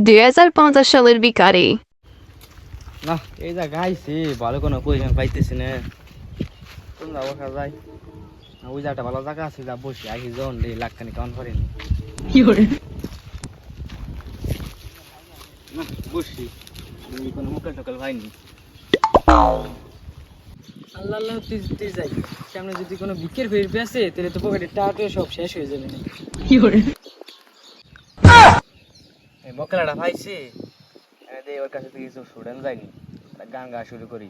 2050 সালের ভিখারি। না এই যা গাইছি ভালো কোনো পজিশন পাইতেছি না। তোমরা ওঠা যায় না, ওই জায়গাটা ভালো জায়গা আছে, যা বসি আগে জন লাখখানি কাউন্ট করেনি। না বসি কোনো মুখে টোকাল হয়নি। আল্লাহ আল্লাহ তুই যাই সামনে যদি কোনো বিকের ভিড় পেয়েছে তাহলে তো পকেটের টাকা সব শেষ হয়ে যাবে না। এই বকলাটা পাইছি, ওর কাছে থেকে কিছু স্টুডেন্ট যায়নি, গান গা শুরু করি।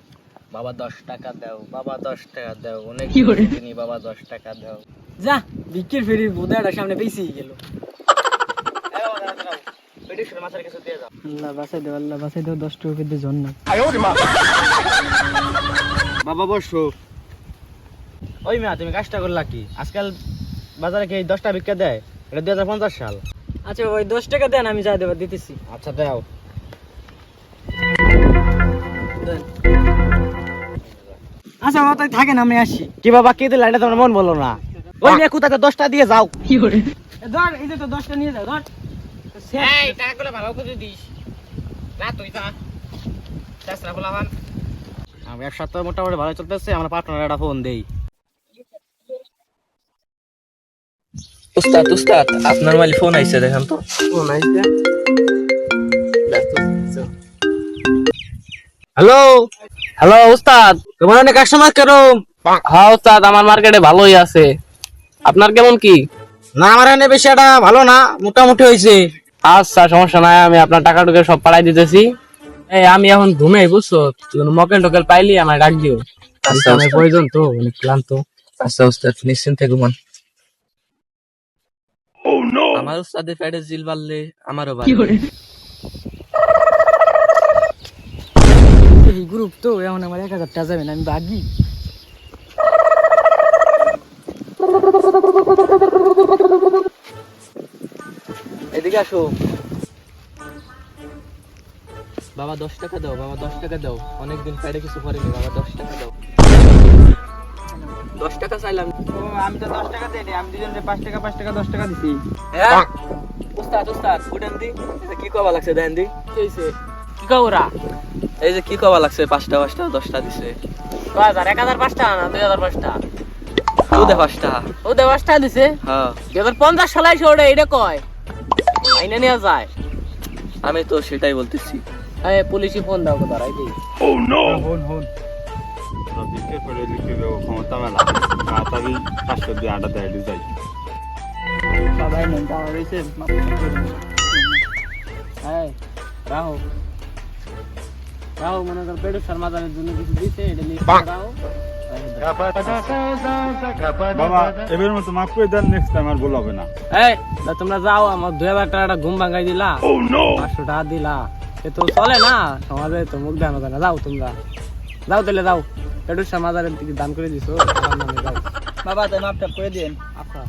বাবা 10 টাকা দাও, বাবা 10 টাকা দাও, অনেক দিনই বাবা 10 টাকা দাও। যা বিকের ফেরির বোধাটা সামনে পেয়েছিই গেল। মাছের কিছু দিয়ে যাও। আল্লাহ বাসাই দেও, আল্লাহ বাসাই দেও, 10 টাকা দিয়ে জন না। বাবা বসো। ওই মিয়া তুমি কাজটা করলা কি? আজকাল বাজারে কি 10 টাকা বিক্রি দেয়? এটা 2050 সাল। আচ্ছা ওই 10 টাকা দেন, আমি যা দেবার দিতেছি। আচ্ছা দাও। দেন। আচ্ছা বাবা তাই থাকেন, আমি আসি। কি বাবা কে দিলা? এটা তোমার মন বলো না। ওই মিয়া কোথাতে 10 টাকা দিয়ে যাও। ধর এই যে তো 10টা নিয়ে যাও, ধর। এই টাকাগুলো ভালো করে দিস। না তুই যা। চেষ্টা বলাবান। আমি এক সপ্তাহ মোটামুটি ভালো চলতেছে, আমরা পার্টনার একটা ফোন দেই। উস্তাদ উস্তাদ আপনার মোবাইল ফোন আইছে দেখেন তো। ফোন আইছে। হ্যালো হ্যালো উস্তাদ, তোমার অনেক কাস্টমার কেরম? হ্যাঁ উস্তাদ, আমার মার্কেটে ভালোই আছে। আপনার কেমন কি? না আমার এনে বেশি একটা ভালো না, মোটামুটি হয়েছে। আচ্ছা সমস্যা নাই, আমি আপনার টাকা টুকে সব পাঠাই দিতেছি। এই আমি এখন ঘুমাই, বুঝছো? কোনো মকেল টোকেল পাইলি আমার ডাক দিও। আচ্ছা, আমার প্রয়োজন তো, অনেক ক্লান্ত। আচ্ছা উস্তাদ নিশ্চিন্তে ঘুমান। আমার উস্তাদের পেটে জিল বাড়লে আমারও বাড়বে। এই গ্রুপ তো এখন আমার 1000 টাকা যাবে না, আমি ভাগি। এদিকে আসো। বাবা 10 টাকা দাও, বাবা 10 টাকা দাও, অনেকদিন পেটে কিছু করেনি, বাবা 10 টাকা দাও। 10 টাকা চাইলাম। ও আমি তো 10 টাকা দেই, আমি দুজনকে 5 টাকা 5 টাকা 10 টাকা দিছি। হ্যাঁ উস্তাদ উস্তাদ উঠেন দি, কি কবা লাগছে দেন দি। কি হইছে? কি কওরা? এই যে কি কবা লাগছে, 5টা 5টা 10টা দিছে। 2000 1005 টাকা না 2005 টাকা। ও দে 5টা। ও 10 টাকা দিছে। হ্যাঁ 2050 সালে ওটা এটা কয় আইনা নিয়ে যায়। আমি তো সেটাই বলতেছি। এই পুলিশে ফোন দাও, ধরাই দেই। হন হন বিকে করে লিখে দেবো, ক্ষমতা মেলা তাড়াতাড়ি 500 দিয়ে আড্ডা দেয় যাই। সবাই নেন টাকা রইছে। এই রাহো রাহো, মনে কর পেটে শর্মাদানের জন্য কিছু দিছে, এটা নিয়ে রাহো। বাবা এবার মতো মাফ করে দেন, নেক্সট টাইম আর ভুল হবে না। এই তোমরা যাও, আমার 2000 টাকাটা ঘুম ভাঙাই দিলা, 500 টাকা দিলা, এ তো চলে না সমাজে, তো মুখ দেখানো যায় না। যাও তোমরা যাও, তাহলে যাও, পেটুর সমাজের দিকে দান করে দিছো। যাও বাবা তাই মাপ টাপ করে দিন। আচ্ছা